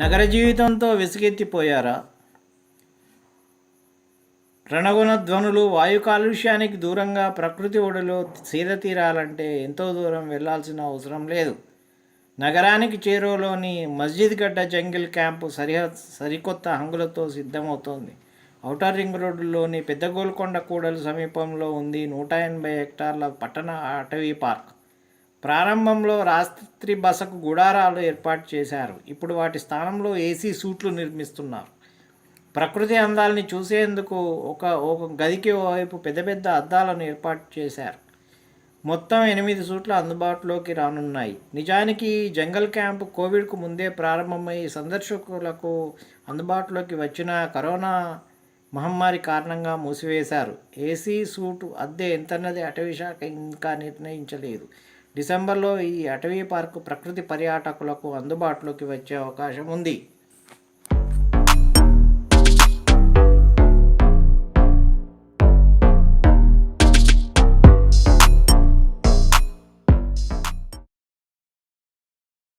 నగర జీవితంతో విసుగెత్తిపోయారా? రణగుణ ధ్వనులు, వాయు కాలుష్యానికి దూరంగా ప్రకృతి ఒడిలో సీద తీరాలంటే ఎంతో దూరం వెళ్లాల్సిన అవసరం లేదు. నగరానికి చేరువలోని మస్జిద్ గడ్డ జంగిల్ క్యాంపు సరికొత్త హంగులతో సిద్ధమవుతోంది. ఔటర్ రింగ్ రోడ్డులోని పెద్ద గోల్కొండ కూడలి సమీపంలో ఉంది 180 హెక్టార్ల పట్టణ అటవీ పార్క్. ప్రారంభంలో రాత్రి బసకు గుడారాలు ఏర్పాటు చేశారు. ఇప్పుడు వాటి స్థానంలో ఏసీ సూట్లు నిర్మిస్తున్నారు. ప్రకృతి అందాల్ని చూసేందుకు ఒక గదికి ఓవైపు పెద్ద పెద్ద అద్దాలను ఏర్పాటు చేశారు. మొత్తం 8 సూట్లు అందుబాటులోకి రానున్నాయి. నిజానికి ఈ జంగల్ క్యాంపు కోవిడ్కు ముందే ప్రారంభమై సందర్శకులకు అందుబాటులోకి వచ్చిన కరోనా మహమ్మారి కారణంగా మూసివేశారు. ఏసీ సూటు అద్దె ఎంతన్నది అటవీ శాఖ ఇంకా నిర్ణయించలేదు. డిసెంబర్లో ఈ అటవీ పార్కు ప్రకృతి పర్యాటకులకు అందుబాటులోకి వచ్చే అవకాశం ఉంది.